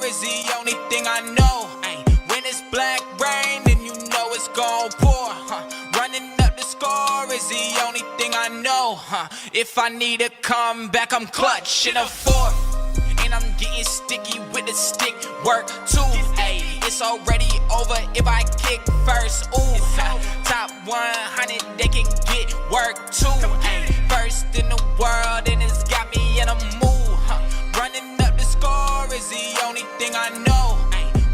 is the only thing I know. When it's Blackreign, then you know it's gon' pour. Running up the score is the only thing I know. If I need a comeback, I'm clutch in a fourth. And I'm getting sticky with the stick work too. It's already over if I kick first. Ooh, top 100, they can get work too. First in the world, and it's got me in a mood. Running up the score is the only thing I know.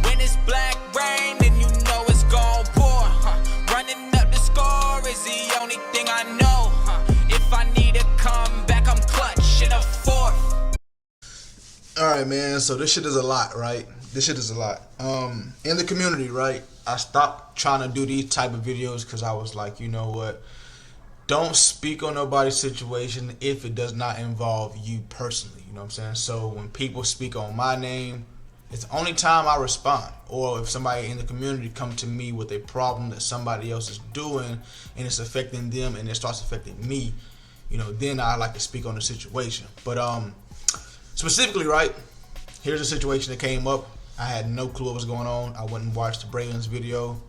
When it's Blackreign, then you know it's gon' pour. Running up the score is the only thing I know. If I need a comeback, I'm clutch in a fourth. Alright, man, so this shit is a lot, right? This shit is a lot. In the community, right? I stopped trying to do these type of videos because I was like, you know what? Don't speak on nobody's situation if it does not involve you personally. You know what I'm saying? So when people speak on my name, it's the only time I respond. Or if somebody in the community come to me with a problem that somebody else is doing and it's affecting them and it starts affecting me, you know, then I like to speak on the situation. But specifically, right, here's a situation that came up. I had no clue what was going on. I went and watched Braylon's video.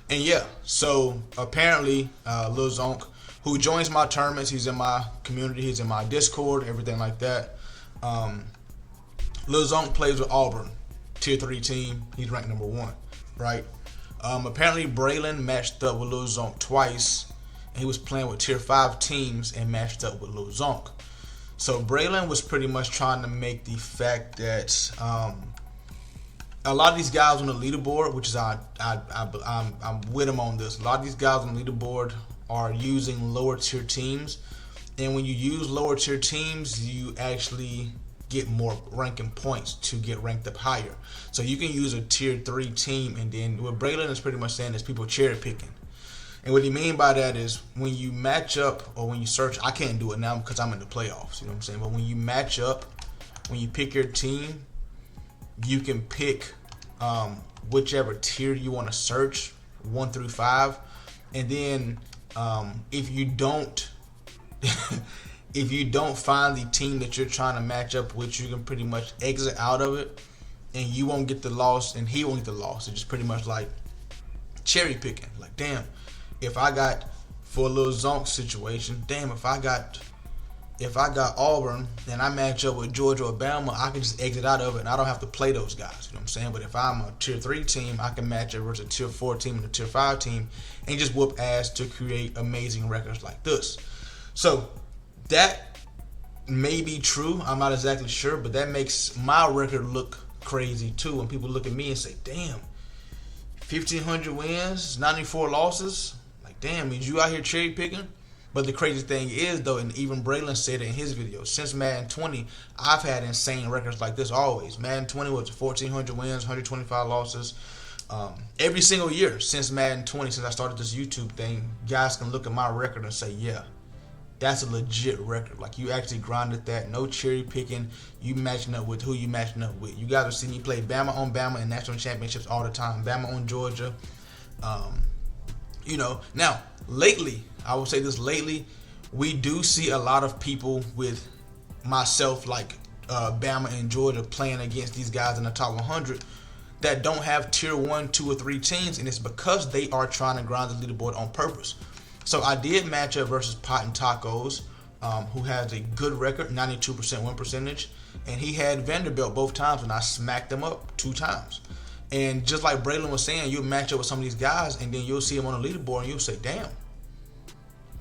And yeah, so apparently Lil Zonk, who joins my tournaments, he's in my community, he's in my Discord, everything like that. Lil Zonk plays with Auburn, tier 3 team. He's ranked number 1, right? Apparently Braylon matched up with Lil Zonk twice, and he was playing with tier 5 teams and matched up with Lil Zonk. So Braylon was pretty much trying to make the fact that a lot of these guys on the leaderboard, which is I'm with him on this. A lot of these guys on the leaderboard are using lower tier teams, and when you use lower tier teams, you actually get more ranking points to get ranked up higher. So you can use a tier 3 team, and then what Braylon is pretty much saying is people cherry picking. And what he mean by that is when you match up or when you search, I can't do it now because I'm in the playoffs, you know what I'm saying? But when you match up, when you pick your team, you can pick whichever tier you want to search, 1 through 5. And then if you don't if you don't find the team that you're trying to match up with, you can pretty much exit out of it and you won't get the loss and he won't get the loss. It's just pretty much like cherry picking. Like, damn, if I got, for a Lil Zonk situation, damn, if I got Auburn and I match up with Georgia or Bama, I can just exit out of it and I don't have to play those guys. You know what I'm saying? But if I'm a tier 3 team, I can match up versus a tier 4 team and a tier 5 team and just whoop ass to create amazing records like this. So that may be true. I'm not exactly sure, but that makes my record look crazy too. When people look at me and say, damn, 1,500 wins, 94 losses. Like, damn, is you out here cherry picking? But the crazy thing is, though, and even Braylon said it in his video, since Madden 20, I've had insane records like this always. Madden 20 was 1,400 wins, 125 losses. Every single year since Madden 20, since I started this YouTube thing, guys can look at my record and say, yeah, that's a legit record. Like, you actually grinded that, no cherry picking. You matching up with who you matching up with. You guys have seen me play Bama on Bama in national championships all the time. Bama on Georgia. You know, now, lately, I will say this, lately, we do see a lot of people with myself, like Bama and Georgia, playing against these guys in the top 100 that don't have tier 1, 2, or 3 teams, and it's because they are trying to grind the leaderboard on purpose. So I did match up versus Pot and Tacos, who has a good record, 92% win percentage, and he had Vanderbilt both times, and I smacked him up 2 times. And just like Braylon was saying, you'll match up with some of these guys, and then you'll see him on the leaderboard, and you'll say, damn,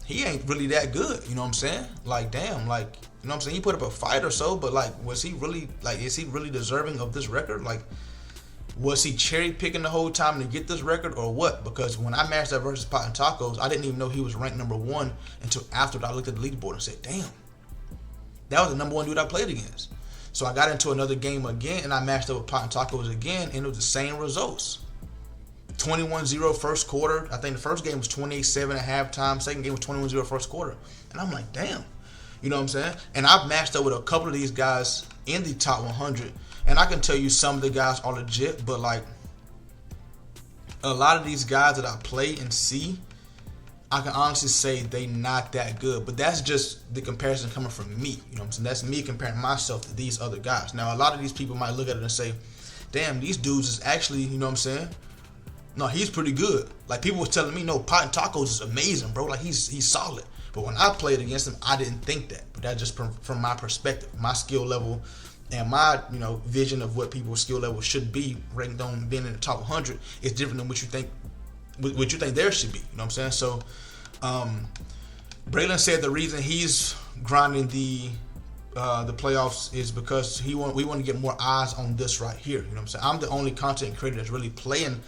he ain't really that good, you know what I'm saying? Like, damn, like, you know what I'm saying? He put up a fight or so, but like, was he really, like, is he really deserving of this record? Like, was he cherry picking the whole time to get this record or what? Because when I matched up versus Pot and Tacos, I didn't even know he was ranked number 1 until after I looked at the leaderboard and said, damn, that was the number 1 dude I played against. So I got into another game again and I matched up with Pot and Tacos again, and it was the same results. 21-0 first quarter. I think the first game was 28-7 at halftime. Second game was 21-0 first quarter. And I'm like, damn. You know what I'm saying? And I've matched up with a couple of these guys in the top 100. And I can tell you some of the guys are legit, but like a lot of these guys that I play and see, I can honestly say they not that good. But that's just the comparison coming from me. You know what I'm saying? That's me comparing myself to these other guys. Now, a lot of these people might look at it and say, damn, these dudes is actually, you know what I'm saying? No, he's pretty good. Like, people was telling me, no, Pot and Tacos is amazing, bro. Like, he's solid. But when I played against him, I didn't think that. But that's just from my perspective, my skill level, and my, you know, vision of what people's skill level should be, ranked on being in the top 100, is different than what you think there should be. You know what I'm saying? So, Braylon said the reason he's grinding the playoffs is because we want to get more eyes on this right here. You know what I'm saying? I'm the only content creator that's really playing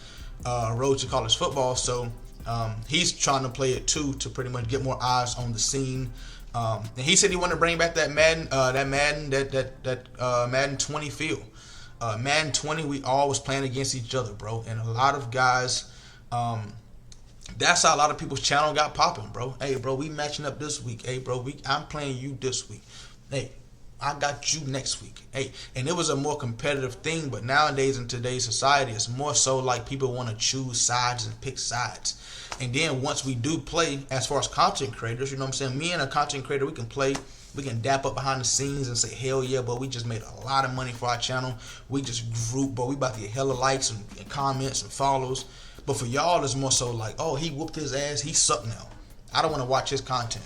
Road to College Football, so he's trying to play it too, to pretty much get more eyes on the scene. And he said he wanted to bring back that Madden, Madden 20 feel. Madden 20, we all was playing against each other, bro, and a lot of guys. That's how a lot of people's channel got popping, bro. Hey, bro, we matching up this week. Hey, bro, I'm playing you this week. Hey, I got you next week. Hey, and it was a more competitive thing, but nowadays in today's society, it's more so like people want to choose sides and pick sides. And then once we do play, as far as content creators, you know what I'm saying? Me and a content creator, we can play. We can dap up behind the scenes and say, hell yeah, but we just made a lot of money for our channel. We just grew, but we about to get hella likes and comments and follows. But for y'all, it's more so like, oh, he whooped his ass, he sucked now. I don't want to watch his content.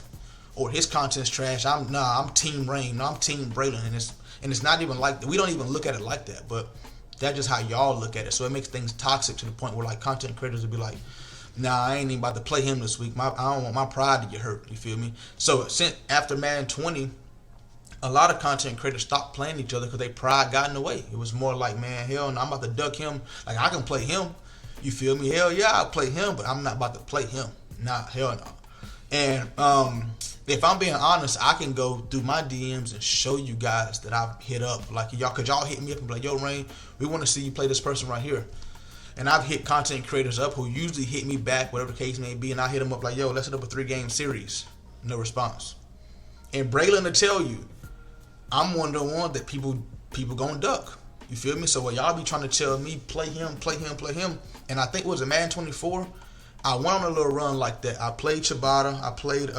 Or his content's trash. I'm Team Rain. No, I'm Team Braylon. And it's not even like that. We don't even look at it like that. But that's just how y'all look at it. So it makes things toxic to the point where like content creators will be like, nah, I ain't even about to play him this week. I don't want my pride to get hurt. You feel me? So since after Madden 20, a lot of content creators stopped playing each other because their pride got in the way. It was more like, man, hell no, I'm about to duck him. Like, I can play him. You feel me? Hell yeah, I'll play him, but I'm not about to play him. Nah, hell no. And if I'm being honest, I can go through my DMs and show you guys that I've hit up. Like, y'all, could y'all hit me up and be like, yo, Rain, we want to see you play this person right here. And I've hit content creators up who usually hit me back, whatever the case may be, and I hit them up like, yo, let's hit up a 3-game series. No response. And Braylon to tell you, I'm one of the ones that people gonna duck. You feel me? So while y'all be trying to tell me, play him, and I think it was a Madden 24, I went on a little run like that. I played Ciabatta. I played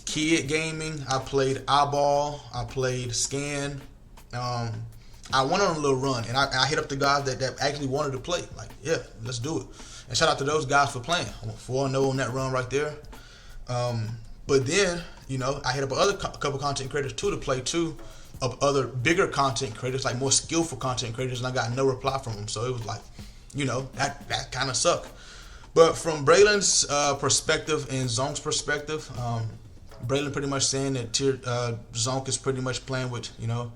Kid Gaming. I played Eyeball. I played Scan. I went on a little run, and I hit up the guys that actually wanted to play. Like, yeah, let's do it. And shout out to those guys for playing. I went 4-0 on that run right there. But then, you know, I hit up a couple content creators too to play too, of other bigger content creators, like more skillful content creators, and I got no reply from them. So it was like, you know, that kind of sucked. But from Braylon's perspective and Zonk's perspective, Braylon pretty much saying that Zonk is pretty much playing with, you know,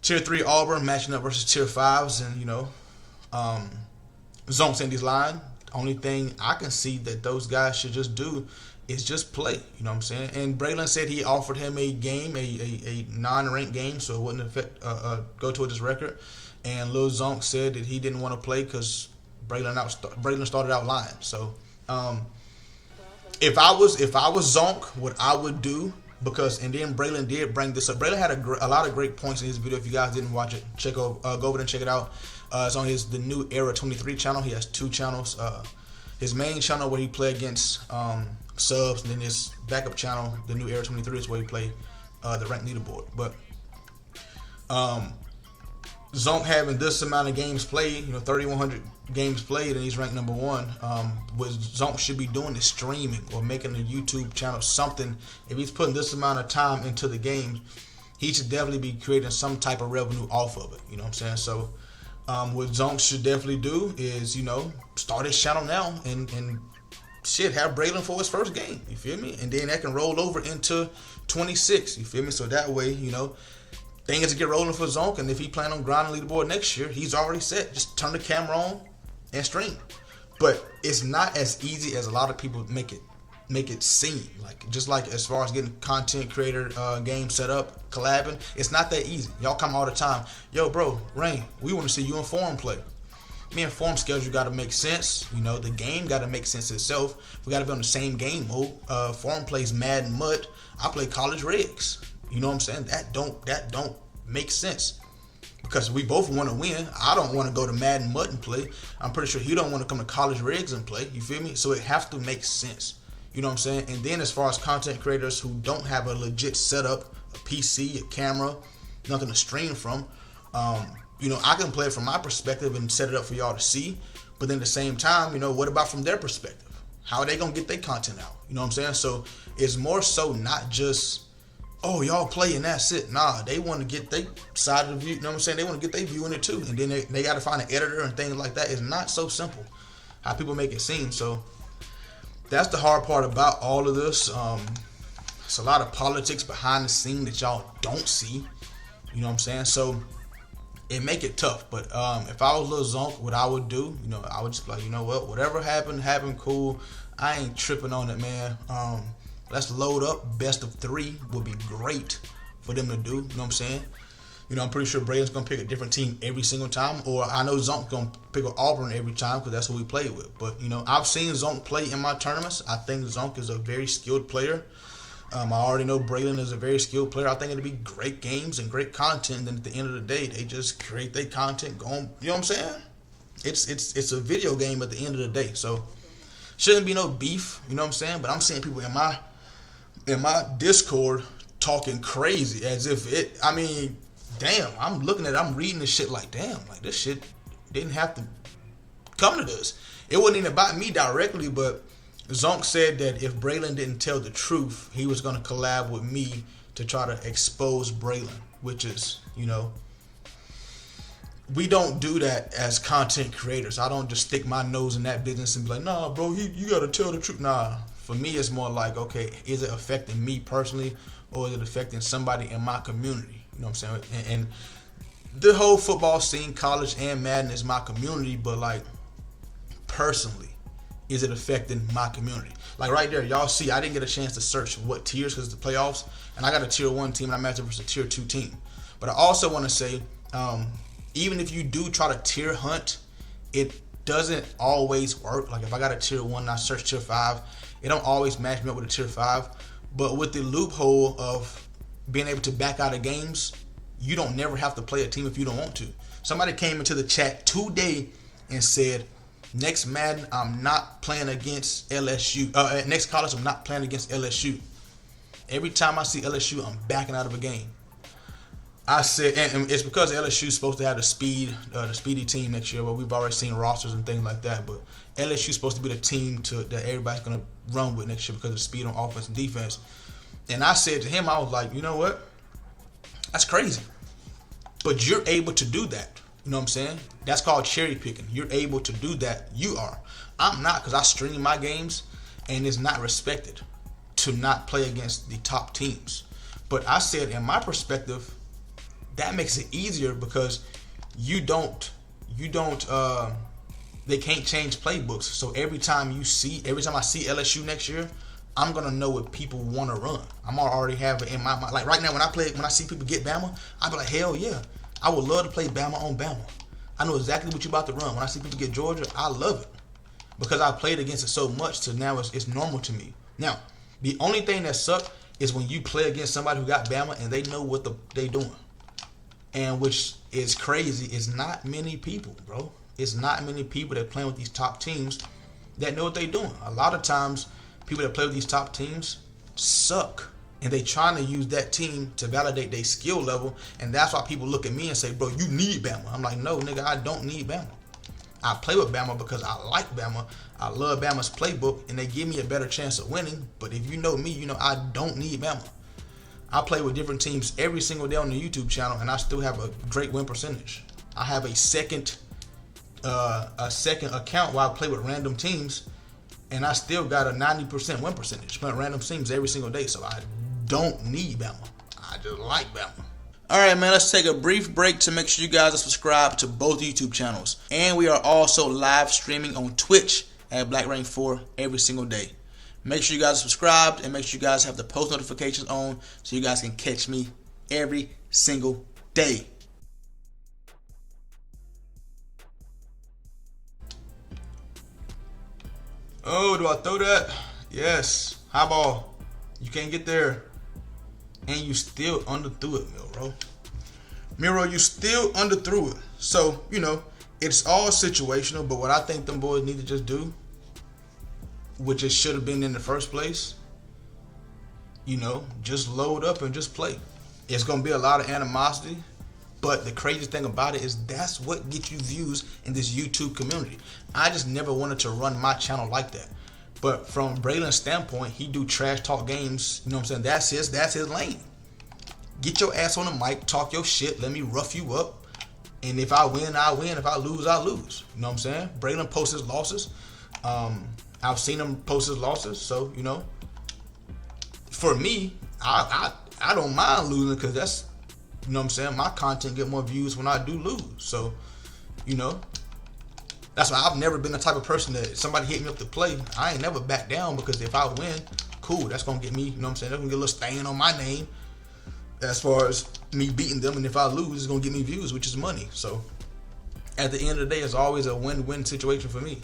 Tier 3 Auburn matching up versus Tier 5s, and, you know, Zonk saying he's lying. Only thing I can see that those guys should just do is just play. You know what I'm saying? And Braylon said he offered him a game, a non-ranked game, so it wouldn't affect go towards his record. And Lil Zonk said that he didn't want to play because Braylon started out lying. So if I was Zonk, what I would do, and then Braylon did bring this up. Braylon had a lot of great points in his video. If you guys didn't watch it, go over there and check it out. It's on the New Era 23 channel. He has 2 channels. His main channel where he play against subs, and then his backup channel, the New Era 23, is where he play the ranked leaderboard. But Zonk having this amount of games played, you know, 3,100 games played, and he's ranked number 1. What Zonk should be doing is streaming or making a YouTube channel, something. If he's putting this amount of time into the game, he should definitely be creating some type of revenue off of it. You know what I'm saying? So what Zonk should definitely do is, you know, start his channel now and shit, have Braylon for his first game. You feel me? And then that can roll over into 26. You feel me? So that way, you know, things get rolling for Zonk, and if he plan on grinding leaderboard next year, he's already set. Just turn the camera on and stream. But it's not as easy as a lot of people make it seem. Like, just like as far as getting content creator game set up, collabing, it's not that easy. Y'all come all the time. Yo, bro, Rain, we want to see you in form play. Me and form schedule got to make sense. You know, the game got to make sense itself. We got to be on the same game mode. Form plays Madden Mud. I play college regs. You know what I'm saying? That don't make sense. because we both want to win. I don't want to go to Madden Mud and play. I'm pretty sure he don't want to come to College Rigs and play. You feel me? So it has to make sense. You know what I'm saying? And then as far as content creators who don't have a legit setup, a PC, a camera, nothing to stream from, you know, I can play it from my perspective and set it up for y'all to see. But then at the same time, you know, what about from their perspective? How are they going to get their content out? You know what I'm saying? So it's more so not just, oh, y'all play and that's it. Nah, they want to get their side of the view. You know what I'm saying? They want to get their view in it too. And then they got to find an editor and things like that. It's not so simple how people make it seem. So that's the hard part about all of this. It's a lot of politics behind the scene that y'all don't see. You know what I'm saying? So it make it tough. But if I was Lil Zonk, what I would do, you know, I would just be like, you know what, whatever happened, cool. I ain't tripping on it, man. Let's load up. Best of 3 would be great for them to do. You know what I'm saying? You know, I'm pretty sure Braden's going to pick a different team every single time. Or I know Zonk's going to pick Auburn every time because that's who we play with. But, you know, I've seen Zonk play in my tournaments. I think Zonk is a very skilled player. I already know Braylon is a very skilled player. I think it'll be great games and great content. And then at the end of the day, they just create their content going. You know what I'm saying? It's a video game at the end of the day. So shouldn't be no beef. You know what I'm saying? But I'm seeing people in my Discord talking crazy as if it. I mean, damn. I'm looking at it. I'm reading this shit like, damn. Like this shit didn't have to come to this. It wasn't even about me directly, but Zonk said that if Braylon didn't tell the truth, he was going to collab with me to try to expose Braylon, which is, you know, we don't do that as content creators. I don't just stick my nose in that business and be like, nah, bro, you got to tell the truth. Nah, for me, it's more like, okay, is it affecting me personally or is it affecting somebody in my community? You know what I'm saying? And the whole football scene, college and Madden is my community, but like personally, is it affecting my community? Like right there, y'all see, I didn't get a chance to search what tiers because it's the playoffs, and I got a tier 1 team and I matched up versus a tier 2 team. But I also want to say, even if you do try to tier hunt, it doesn't always work. Like if I got a tier 1 and I search tier 5, it don't always match me up with a tier 5. But with the loophole of being able to back out of games, you don't never have to play a team if you don't want to. Somebody came into the chat today and said, next Madden, I'm not playing against LSU. Next college, I'm not playing against LSU. Every time I see LSU, I'm backing out of a game. I said, and it's because LSU is supposed to have the speedy team next year. Well, we've already seen rosters and things like that. But LSU is supposed to be the team that everybody's going to run with next year because of the speed on offense and defense. And I said to him, I was like, you know what? That's crazy. But you're able to do that. You know what I'm saying? That's called cherry picking. You're able to do that. You are. I'm not, because I stream my games and it's not respected to not play against the top teams. But I said, in my perspective, that makes it easier because they can't change playbooks. So every time I see LSU next year, I'm gonna know what people want to run. I'm already have it in my mind. Like right now, when I see people get Bama, I be like, hell yeah. I would love to play Bama on Bama. I know exactly what you're about to run. When I see people get Georgia, I love it because I played against it so much. So now it's normal to me. Now, the only thing that sucks is when you play against somebody who got Bama and they know what they doing, and which is crazy. It's not many people, bro. It's not many people that playing with these top teams that know what they doing. A lot of times, people that play with these top teams suck. And they trying to use that team to validate their skill level. And that's why people look at me and say, bro, you need Bama. I'm like, no, nigga, I don't need Bama. I play with Bama because I like Bama. I love Bama's playbook, and they give me a better chance of winning. But if you know me, you know I don't need Bama. I play with different teams every single day on the YouTube channel, and I still have a great win percentage. I have a second account where I play with random teams, and I still got a 90% win percentage playing random teams every single day. So I don't need Bama. I just like Bama. All right, man, let's take a brief break to make sure you guys are subscribed to both YouTube channels. And we are also live streaming on Twitch at Blackreign 4 every single day. Make sure you guys are subscribed and make sure you guys have the post notifications on so you guys can catch me every single day. Oh, do I throw that? Yes. High ball. You can't get there. And you still underthrew it, bro. Miro, you still underthrew it. So, it's all situational, but what I think them boys need to just do, which it should have been in the first place, just load up and just play. It's going to be a lot of animosity, but the crazy thing about it is that's what gets you views in this YouTube community. I just never wanted to run my channel like that. But from Braylon's standpoint, he do trash talk games, you know what I'm saying? That's his lane. Get your ass on the mic, talk your shit, let me rough you up. And if I win, I win. If I lose, I lose. You know what I'm saying? Braylon posts his losses. I've seen him post his losses. So, for me, I don't mind losing because that's, you know what I'm saying, my content get more views when I do lose. So, that's why I've never been the type of person that somebody hit me up to play, I ain't never back down, because if I win, cool, that's going to get me, you know what I'm saying, that's going to get a little stain on my name as far as me beating them. And if I lose, it's going to get me views, which is money. So, at the end of the day, it's always a win-win situation for me.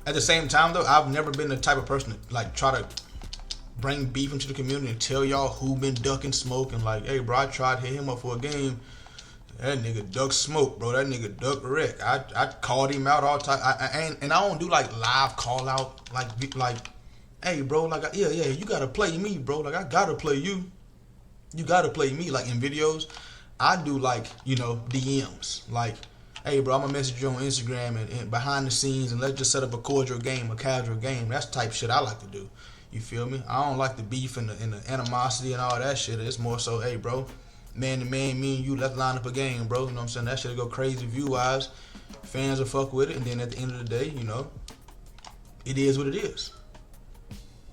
At the same time, though, I've never been the type of person to, like, try to bring beef into the community and tell y'all who been ducking smoke and like, hey, bro, I tried to hit him up for a game. That nigga ducked smoke, bro. That nigga ducked wreck. I called him out all the time. I don't do like live call out, like, hey, bro, like, yeah, you gotta play me, bro. Like, I gotta play you. You gotta play me. Like in videos, I do like, DMs. Like, hey, bro, I'm gonna message you on Instagram and behind the scenes, and let's just set up a cordial game, a casual game. That's the type of shit I like to do. You feel me? I don't like the beef and the animosity and all that shit. It's more so, hey, bro, man to man, me and you, let's line up a game, bro. You know what I'm saying? That shit'll go crazy view-wise. Fans will fuck with it. And then at the end of the day, it is what it is.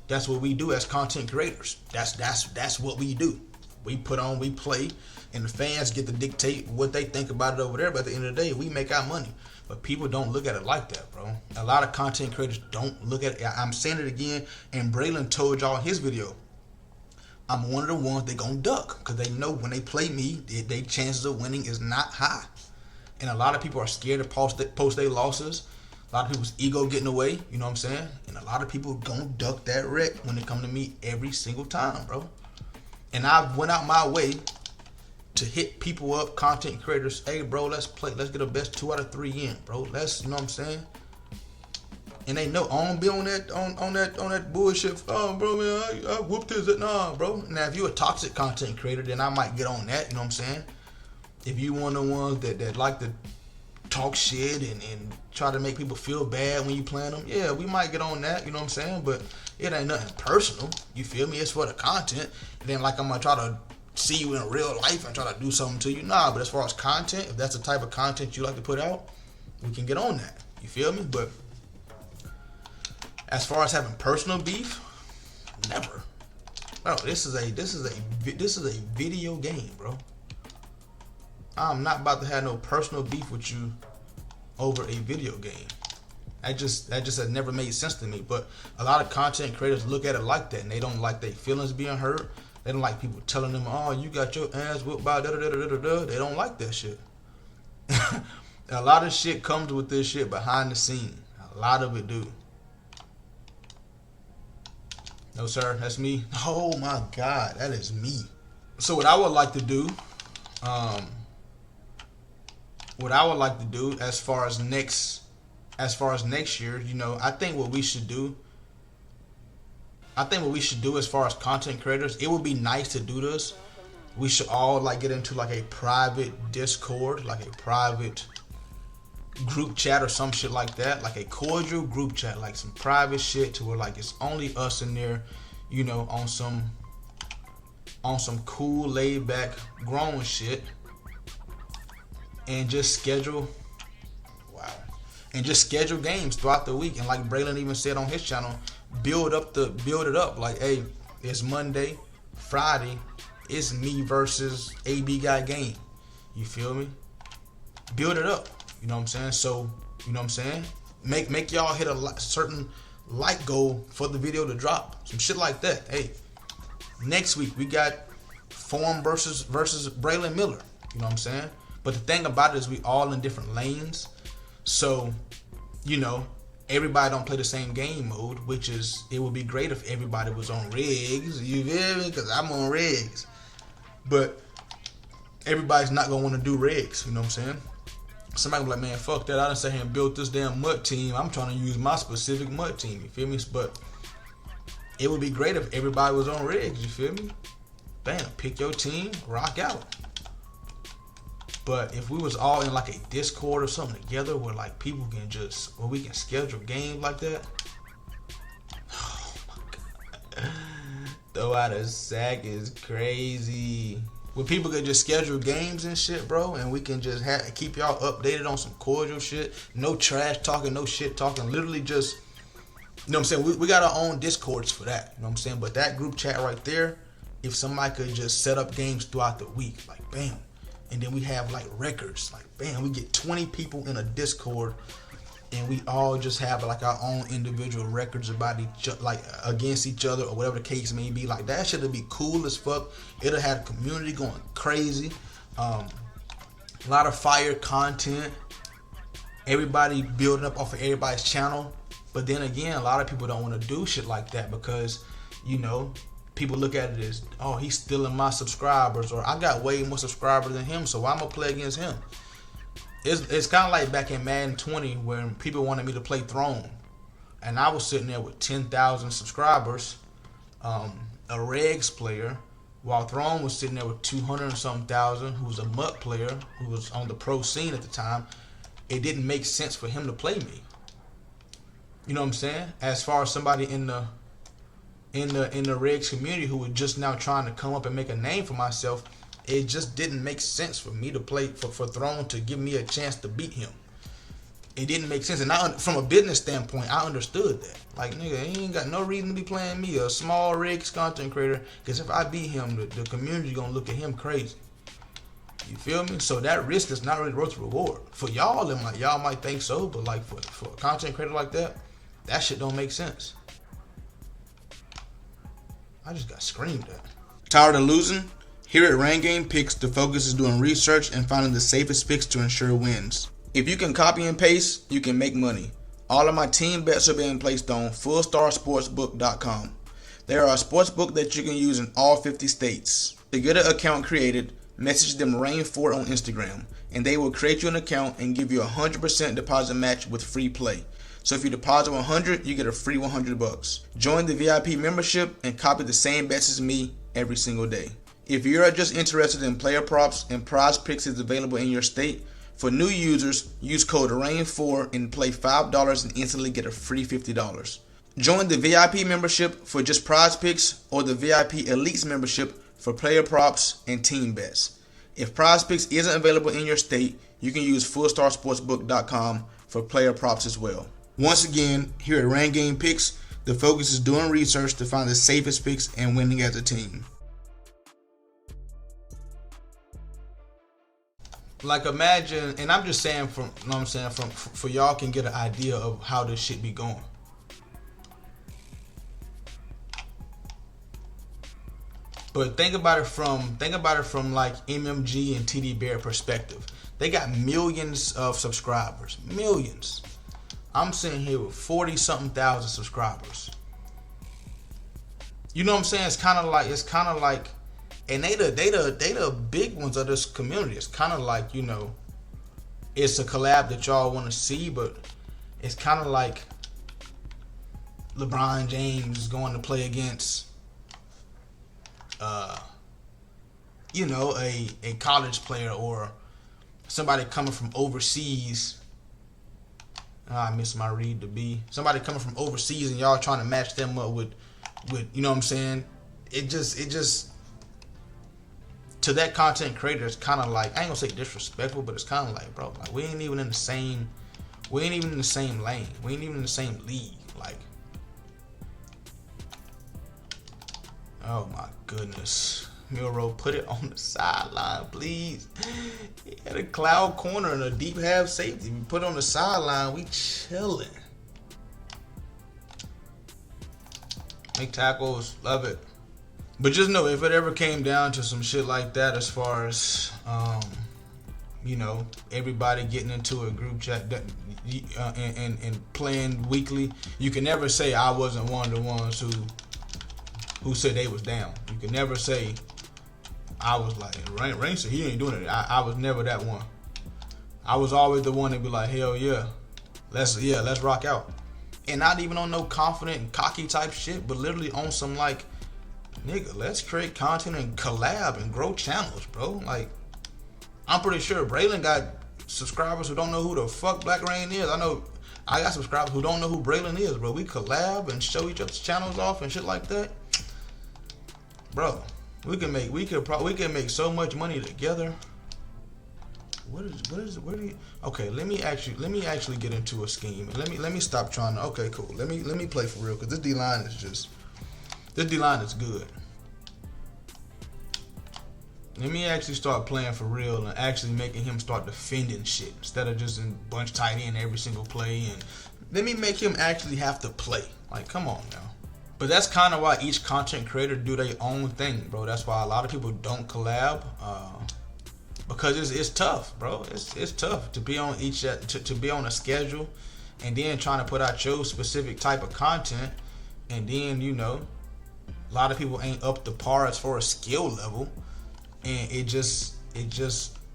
That's what we do as content creators. That's what we do. We put on, we play, and the fans get to dictate what they think about it over there. But at the end of the day, we make our money. But people don't look at it like that, bro. A lot of content creators don't look at it. I'm saying it again, and Braylon told y'all in his video, I'm one of the ones they gonna duck, because they know when they play me, their chances of winning is not high. And a lot of people are scared to post their losses. A lot of people's ego getting away, you know what I'm saying? And a lot of people gonna duck that wreck when they come to me every single time, bro. And I went out my way to hit people up, content creators, hey, bro, let's play. Let's get a best 2 out of 3 in, bro. Let's, you know what I'm saying? And they know I don't be on that bullshit. Oh, bro, man, I whooped his. Nah, bro. Now, if you a toxic content creator, then I might get on that, you know what I'm saying? If you one of the ones that like to talk shit and try to make people feel bad when you playing them, yeah, we might get on that, you know what I'm saying? But it ain't nothing personal, you feel me? It's for the content. And then, like, I'm going to try to see you in real life and try to do something to you. Nah, but as far as content, if that's the type of content you like to put out, we can get on that. You feel me? But as far as having personal beef, never. Bro, this is a video game, bro. I'm not about to have no personal beef with you over a video game. That just has never made sense to me. But a lot of content creators look at it like that, and they don't like their feelings being hurt. They don't like people telling them, oh, you got your ass whooped by da-da-da-da-da-da. They don't like that shit. A lot of shit comes with this shit behind the scene. A lot of it do. No, sir, that's me. Oh, my God, that is me. So what I would like to do, as far as next year, I think what we should do as far as content creators, it would be nice to do this. We should all get into a private Discord, a private group chat or some shit like that, like a cordial group chat, like some private shit to where it's only us in there, on some cool laid back grown shit, and just schedule games throughout the week. And like Braylon even said on his channel, build it up. Like, hey, it's Monday, Friday, it's me versus AB guy game. You feel me? Build it up. You know what I'm saying? So, you know what I'm saying? Make y'all hit a certain like goal for the video to drop. Some shit like that. Hey, next week we got Form versus Braylon Miller. You know what I'm saying? But the thing about it is we all in different lanes. So, everybody don't play the same game mode, which is, it would be great if everybody was on rigs. You feel me? Because I'm on rigs. But everybody's not gonna want to do regs. You know what I'm saying? Somebody be like, man, fuck that. I done sat here and built this damn MUT team. I'm trying to use my specific MUT team. You feel me? But it would be great if everybody was on regs. You feel me? Bam, pick your team, rock out. But if we was all in like a Discord or something together where like people can just, where we can schedule games like that. Oh my God. Throw out a sack is crazy. When people could just schedule games and shit, bro, and we can just keep y'all updated on some cordial shit. No trash talking, no shit talking. Literally just, you know what I'm saying? We got our own Discords for that. You know what I'm saying? But that group chat right there, if somebody could just set up games throughout the week, like bam. And then we have like records, like bam, we get 20 people in a Discord and we all just have like our own individual records about each other, like against each other or whatever the case may be. Like that shit'll be cool as fuck. It'll have the community going crazy. A lot of fire content. Everybody building up off of everybody's channel. But then again, a lot of people don't want to do shit like that because, you know, people look at it as, oh, he's stealing my subscribers, or I got way more subscribers than him, so why am I gonna play against him? It's kind of like back in Madden 20 when people wanted me to play Throne, and I was sitting there with 10,000 subscribers, a regs player, while Throne was sitting there with 200 and something thousand, who was a MUT player, who was on the pro scene at the time. It didn't make sense for him to play me. You know what I'm saying? As far as somebody in the regs community who was just now trying to come up and make a name for myself, it just didn't make sense for me to play for Throne to give me a chance to beat him. It didn't make sense, and from a business standpoint, I understood that. Like, nigga, he ain't got no reason to be playing me, a small regs content creator, because if I beat him, the community gonna look at him crazy. You feel me? So that risk is not really worth the reward. For y'all, y'all might think so, but like for a content creator like that shit don't make sense. I just got screamed at. Tired of losing? Here at Rain Game Picks, the focus is doing research and finding the safest picks to ensure wins. If you can copy and paste, you can make money. All of my team bets are being placed on fullstarsportsbook.com. They are a sportsbook that you can use in all 50 states. To get an account created, message them Rain4 on Instagram, and they will create you an account and give you a 100% deposit match with free play. So if you deposit 100, you get a free $100. Join the VIP membership and copy the same bets as me every single day. If you're just interested in player props and prize picks is available in your state, for new users, use code RAIN4 and play $5 and instantly get a free $50. Join the VIP membership for just prize picks or the VIP Elites membership for player props and team bets. If prize picks isn't available in your state, you can use fullstarsportsbook.com for player props as well. Once again, here at Rain Game Picks, the focus is doing research to find the safest picks and winning as a team. Like imagine, and I'm just saying for y'all can get an idea of how this shit be going. But think about it from like MMG and TD Bear perspective. They got millions of subscribers, millions. I'm sitting here with 40-something thousand subscribers. You know what I'm saying? It's kind of like, and they the big ones of this community. It's kind of like, you know, it's a collab that y'all want to see, but it's kind of like LeBron James going to play against, you know, a college player or somebody coming from overseas. I miss my read to be. Somebody coming from overseas and y'all trying to match them up with, you know what I'm saying? It just to that content creator, it's kind of like, I ain't gonna say disrespectful, but it's kind of like, bro, like we ain't even in the same lane. We ain't even in the same league. Like, oh my goodness. Miro, put it on the sideline, please. He had a cloud corner and a deep half safety. We put it on the sideline, we chilling. Make tackles, love it. But just know, if it ever came down to some shit like that, as far as, you know, everybody getting into a group chat that, and playing weekly, you can never say I wasn't one of the ones who said they was down. You can never say I was like, Rain said he ain't doing it. I was never that one. I was always the one to be like, hell yeah, let's rock out. And not even on no confident and cocky type shit, but literally on some like, nigga, let's create content and collab and grow channels, bro. Like, I'm pretty sure Braylon got subscribers who don't know who the fuck Blackreign is. I know I got subscribers who don't know who Braylon is, bro. We collab and show each other's channels off and shit like that, bro. We can make so much money together. Okay, let me actually get into a scheme. Let me stop trying to. Okay, cool. Let me play for real, because this D line is good. Let me actually start playing for real and actually making him start defending shit instead of just in bunch tight end every single play. And let me make him actually have to play. Like, come on now. But that's kind of why each content creator do their own thing, bro. That's why a lot of people don't collab, because it's tough, bro. It's tough to be on to be on a schedule, and then trying to put out your specific type of content, and then a lot of people ain't up to par as far as skill level. And it just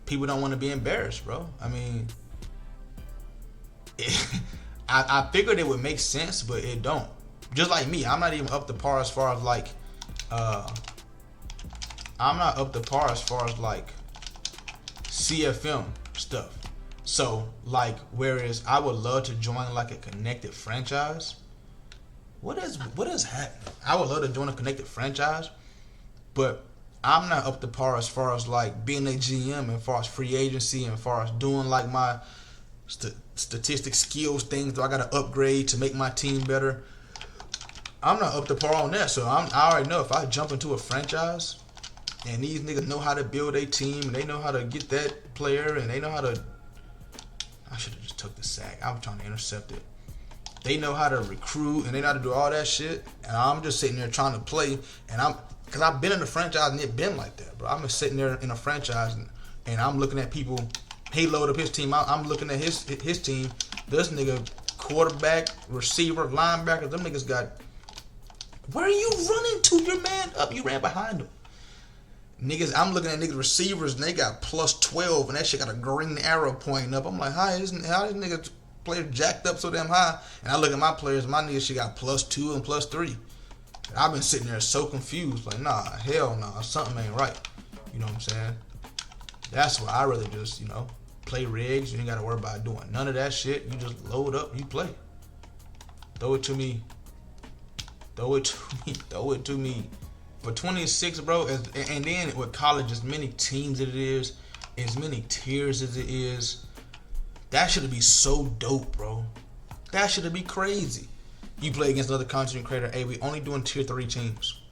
people don't want to be embarrassed, bro. I mean, I figured it would make sense, but it don't. Just like me, I'm not even up to par as far as like, CFM stuff. So like, whereas I would love to join like a connected franchise. What is happening? I would love to join a connected franchise, but I'm not up to par as far as like being a GM, as far as free agency, and as far as doing like my statistics, skills, things that I gotta upgrade to make my team better. I'm not up to par on that, so I already know if I jump into a franchise and these niggas know how to build a team, and they know how to get that player, and they know how to. I should have just took the sack. I was trying to intercept it. They know how to recruit, and they know how to do all that shit, and I'm just sitting there trying to play, and because I've been in the franchise and it been like that, bro. I'm just sitting there in a franchise and I'm looking at people. He loaded up his team. I'm looking at his team. This nigga, quarterback, receiver, linebacker, them niggas got. Where are you running to? Your man up. You ran behind him. Niggas, I'm looking at niggas receivers and they got plus 12 and that shit got a green arrow pointing up. I'm like, how this nigga player jacked up so damn high? And I look at my players, my niggas shit got plus 2 and plus 3. I've been sitting there so confused, like, nah, hell nah, something ain't right. You know what I'm saying? That's why I rather just, play rigs. You ain't gotta worry about doing none of that shit. You just load up, you play. Throw it to me. Throw it to me. For 26, bro, and then with college, as many teams as it is, as many tiers as it is, that should be so dope, bro. That should be crazy. You play against another content creator. Hey, we only doing tier 3 teams.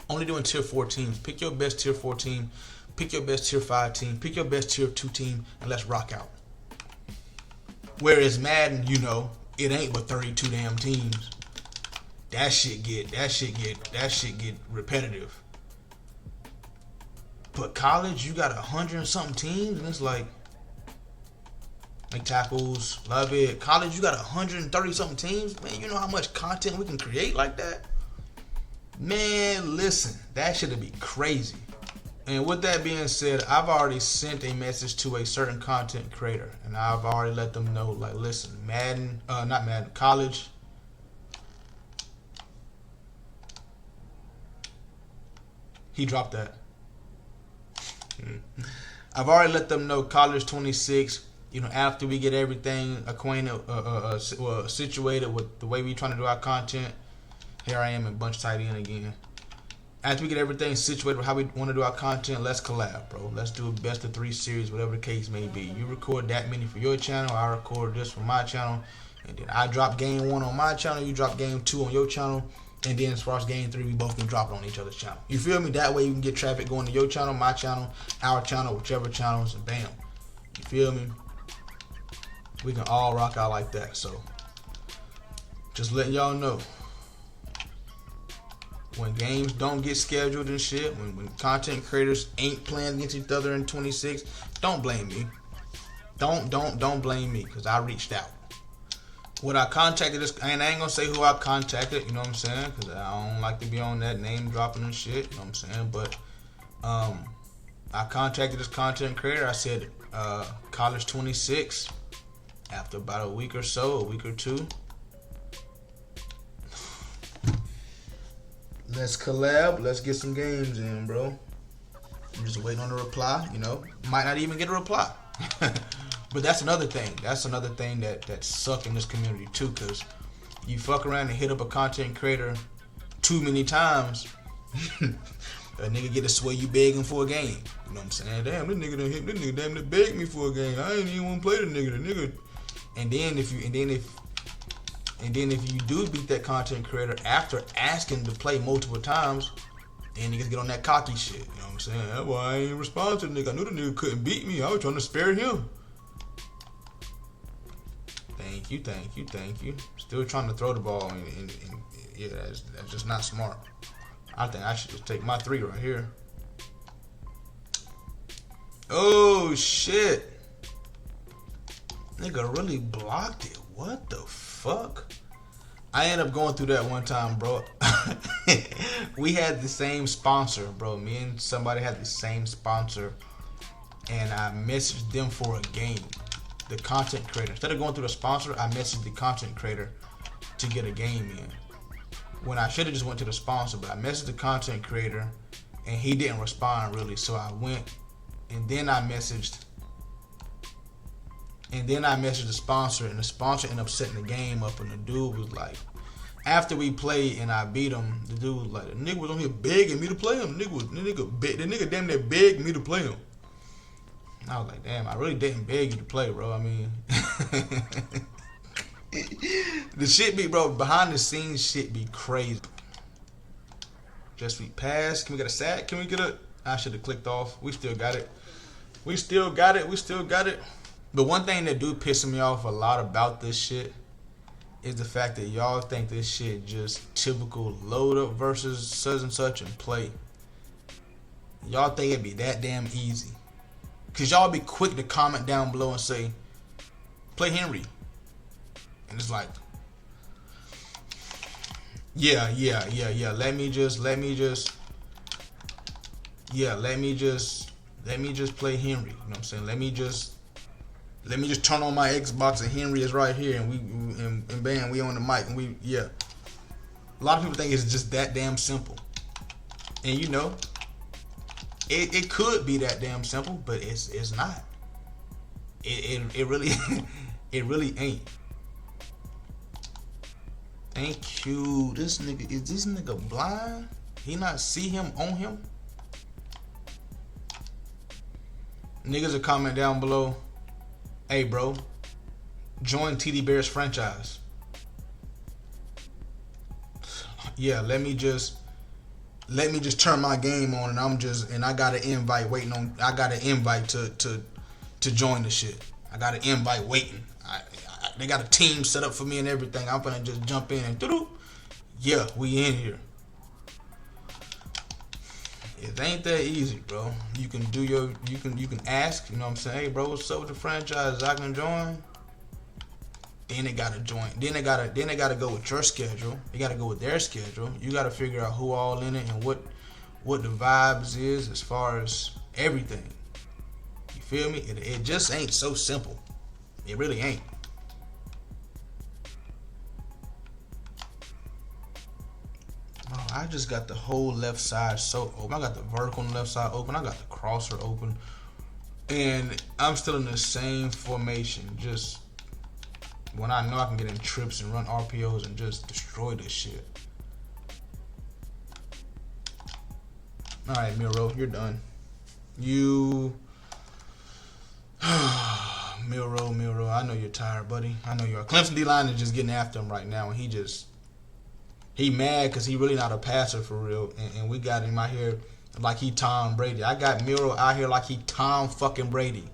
Only doing tier 4 teams. Pick your best tier 4 team. Pick your best tier 5 team. Pick your best tier 2 team, and let's rock out. Whereas Madden, it ain't but 32 damn teams. That shit get repetitive. But college, you got 100 and something teams, and it's like. Make tackles, love it. College, you got 130 something teams. Man, you know how much content we can create like that? Man, listen, that should be crazy. And with that being said, I've already sent a message to a certain content creator, and I've already let them know, like, listen, college. He dropped that. I've already let them know college 26. After we get everything acquainted, situated with the way we trying to do our content, here I am in bunch tight end again. After we get everything situated with how we want to do our content, let's collab, bro. Let's do a best of 3 series, whatever the case may be. You record that many for your channel, I record this for my channel, and then I drop game 1 on my channel, you drop game 2 on your channel, and then as far as game 3, we both can drop it on each other's channel. You feel me? That way you can get traffic going to your channel, my channel, our channel, whichever channels, and bam. You feel me? We can all rock out like that. So, just letting y'all know. When games don't get scheduled and shit, when content creators ain't playing against each other in 26, don't blame me. Don't blame me, because I reached out. What I contacted this, and I ain't gonna say who I contacted, you know what I'm saying? Because I don't like to be on that name dropping and shit, you know what I'm saying? But I contacted this content creator. I said, college 26. After about a week or so, a week or two, let's collab. Let's get some games in, bro. I'm just waiting on a reply. You know, might not even get a reply. But that's another thing. That's another thing that suck in this community too, cause you fuck around and hit up a content creator too many times. A nigga get to swear you begging for a game. You know what I'm saying? Damn, this nigga done hit. This nigga damn near begged me for a game. I ain't even want to play the nigga. The nigga. And then if you do beat that content creator after asking to play multiple times, then niggas get on that cocky shit. You know what I'm saying? That's why I ain't respond to the nigga. I knew the nigga couldn't beat me. I was trying to spare him. Thank you. Still trying to throw the ball, and yeah, that's just not smart. I think I should just take my 3 right here. Oh shit. Nigga really blocked it. What the fuck? I ended up going through that one time, bro. We had the same sponsor, bro. Me and somebody had the same sponsor, and I messaged them for a game. The content creator. Instead of going through the sponsor, I messaged the content creator to get a game in. When I should have just went to the sponsor, but I messaged the content creator, and he didn't respond really. So I went, and then I messaged the sponsor, and the sponsor ended up setting the game up, and the dude was like, after we played and I beat him, the dude was like, the nigga was on here begging me to play him. The nigga damn near begged me to play him. And I was like, damn, I really didn't beg you to play, bro. I mean, the shit be, bro, behind the scenes shit be crazy. Just we pass. Can we get a sack? Can we get a... I should have clicked off. We still got it. But one thing that do piss me off a lot about this shit is the fact that y'all think this shit just typical load up versus such and such and play. Y'all think it'd be that damn easy. Cause y'all be quick to comment down below and say, play Henry. And it's like, yeah. Let me just play Henry. You know what I'm saying? Let me just turn on my Xbox and Henry is right here, and bam, we on the mic, and we. A lot of people think it's just that damn simple, and you know, it could be that damn simple, but it's not. It really it really ain't. Thank you. Is this nigga blind? He not see him on him? Niggas will comment down below, hey bro, join TD Bears franchise. Yeah, let me just turn my game on, and I got an invite waiting on. I got an invite to join the shit. I got an invite waiting. They got a team set up for me and everything. I'm gonna just jump in and doo-doo. Yeah, we in here. It ain't that easy, bro. You can ask, you know what I'm saying? Hey bro, what's up with the franchise? I can join. Then they gotta join. Then they gotta go with your schedule. They gotta go with their schedule. You gotta figure out who all in it and what the vibes is as far as everything. You feel me? It just ain't so simple. It really ain't. Oh, I just got the whole left side so open. I got the vertical on the left side open. I got the crosser open. And I'm still in the same formation. Just when I know I can get in trips and run RPOs and just destroy this shit. Alright, Miro, you're done. Miro, I know you're tired, buddy. I know you are. Clemson D-line is just getting after him right now, and he mad because he really not a passer for real, and we got him out here like he Tom Brady. I got Miro out here like he Tom fucking Brady.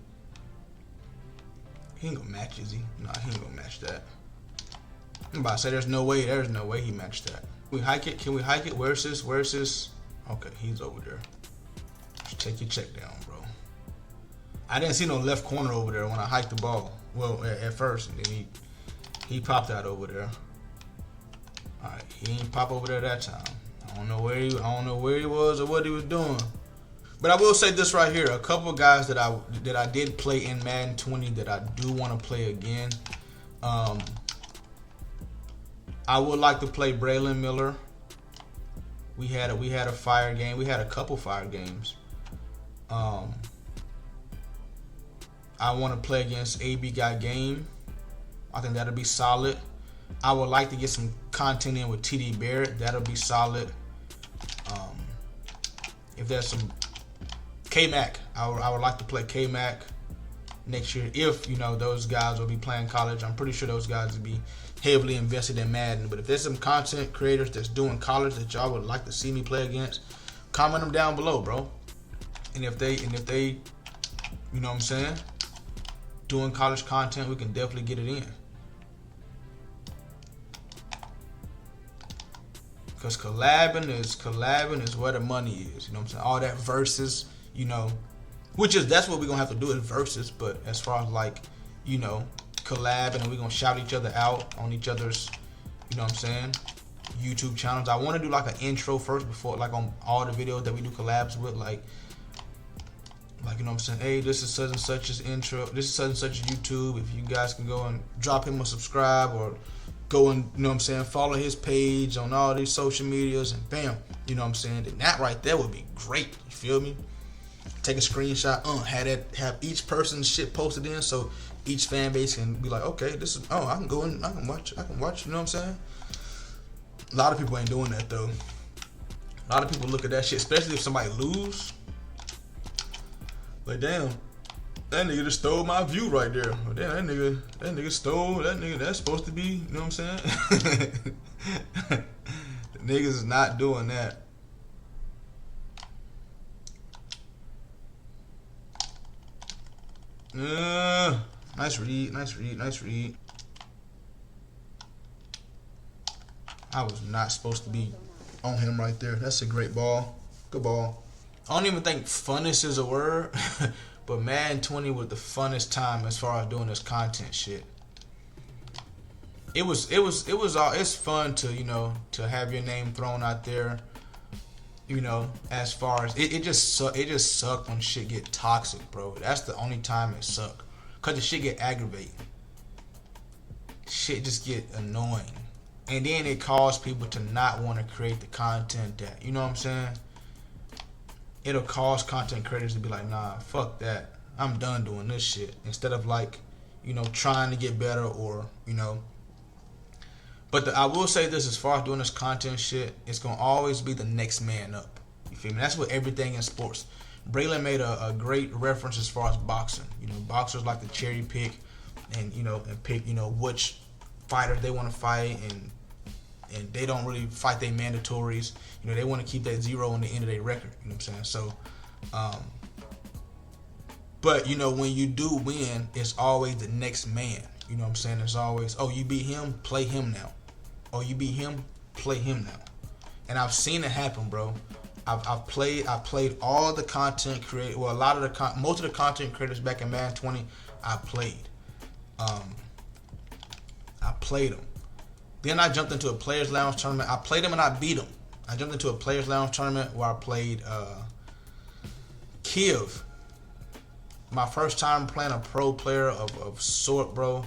He ain't gonna match, is he? Nah, he ain't gonna match that. I'm about to say there's no way he matched that. Can we hike it? Where's this? Okay, he's over there. Just take your check down, bro. I didn't see no left corner over there when I hiked the ball. Well, at first, and then he popped out over there. Alright, he didn't pop over there that time. I don't know where he was or what he was doing. But I will say this right here: a couple of guys that I did play in Madden 20 that I do want to play again. I would like to play Braylon Miller. We had a fire game. We had a couple fire games. I want to play against AB Got Game. I think that'll be solid. I would like to get some content in with TD Barrett. That'll be solid. If there's some K-Mac, I would like to play K-Mac next year. If those guys will be playing college, I'm pretty sure those guys will be heavily invested in Madden. But if there's some content creators that's doing college that y'all would like to see me play against, comment them down below, bro. And if they, you know what I'm saying, doing college content, we can definitely get it in. Because collabing is where the money is. You know what I'm saying? All that versus, that's what we're gonna have to do is versus. But as far as like, collabing and we're gonna shout each other out on each other's, YouTube channels. I want to do like an intro first before, like on all the videos that we do collabs with, like you know what I'm saying, hey, this is such and such's intro, this is such and such YouTube. If you guys can go and drop him a subscribe or go and, follow his page on all these social medias, and bam, then that right there would be great. You feel me? Take a screenshot, have each person's shit posted in, so each fan base can be like, okay, this is, I can go in, I can watch, you know what I'm saying? A lot of people ain't doing that though. A lot of people look at that shit, especially if somebody lose. Like, damn, that nigga just stole my view right there. Well, damn, that nigga stole, that's supposed to be, you know what I'm saying? The niggas is not doing that. Nice read. I was not supposed to be on him right there. That's a great ball. Good ball. I don't even think funnest is a word, but Madden 20 was the funnest time as far as doing this content shit. It's fun to, to have your name thrown out there. As far as it just sucked when shit get toxic, bro. That's the only time it sucked. Cause the shit get aggravating. Shit just get annoying. And then it caused people to not want to create the content that, you know what I'm saying? It'll cause content creators to be like, nah, fuck that. I'm done doing this shit. Instead of like, trying to get better or, But I will say this, as far as doing this content shit, it's going to always be the next man up. You feel me? That's what everything in sports. Braylon made a great reference as far as boxing. Boxers like to cherry pick and, pick, which fighters they want to fight, and they don't really fight their mandatories. They want to keep that 0 on the end of their record. You know what I'm saying? So, but, when you do win, it's always the next man. You know what I'm saying? It's always, oh, you beat him, play him now. Oh, you beat him, play him now. And I've seen it happen, bro. I played all the content creators. Well, most of the content creators back in Madden 20, I played. I played them. Then I jumped into a Players Lounge tournament. I played them and I beat them. I jumped into a Players Lounge tournament where I played Kiev. My first time playing a pro player of sort, bro.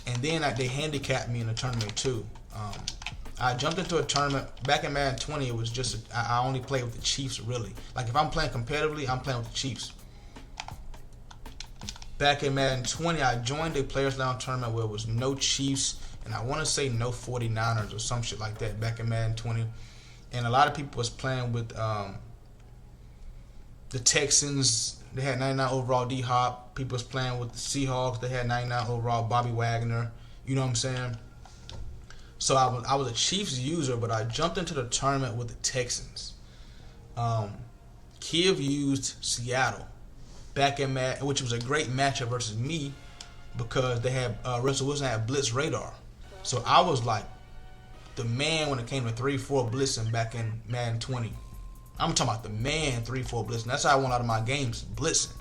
And then they handicapped me in the tournament too. I jumped into a tournament back in Madden 20. It was just I only played with the Chiefs, really. Like if I'm playing competitively, I'm playing with the Chiefs. Back in Madden 20, I joined a Players Lounge tournament where it was no Chiefs, and I want to say no 49ers or some shit like that back in Madden 20. And a lot of people was playing with the Texans. They had 99 overall D-Hop. People was playing with the Seahawks. They had 99 overall Bobby Wagner. You know what I'm saying? So I was a Chiefs user, but I jumped into the tournament with the Texans. Kiev used Seattle back in Madden, which was a great matchup versus me because they had Russell Wilson had blitz radar. So I was like the man when it came to 3-4 blitzing back in Madden 20. I'm talking about the man 3-4 blitzing. That's how I won out of my games, blitzing.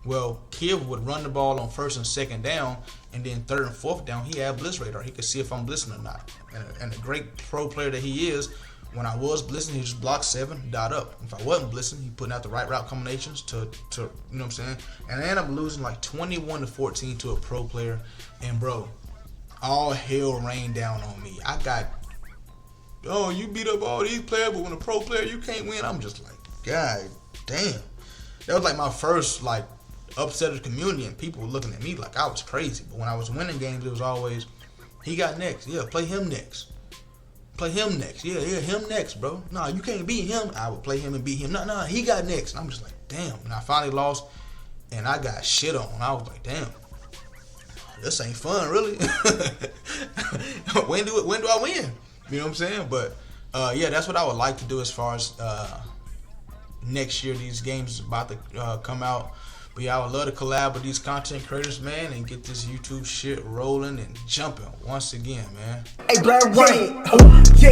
Well, Kiev would run the ball on first and second down, and then third and fourth down, he had blitz radar. He could see if I'm blitzing or not. And a great pro player that he is, when I was blitzing, he just blocked 7, dot up. If I wasn't blitzing, he putting out the right route combinations to you know what I'm saying. And I ended up losing like 21-14 to a pro player. And bro, all hell rained down on me. I got, oh, you beat up all these players, but when a pro player you can't win. I'm just like, God damn. That was like my first like upset of the community, and people were looking at me like I was crazy. But when I was winning games, it was always, he got next. Yeah, play him next. Play him next. Yeah, him next, bro. No, you can't beat him. I would play him and beat him. No, he got next. And I'm just like, damn. And I finally lost, and I got shit on. I was like, damn, this ain't fun, really. When do I win? You know what I'm saying? But yeah, that's what I would like to do as far as next year. These games is about to come out. But yeah, I would love to collab with these content creators, man, and get this YouTube shit rolling and jumping once again, man. Hey, Blackreign, yeah,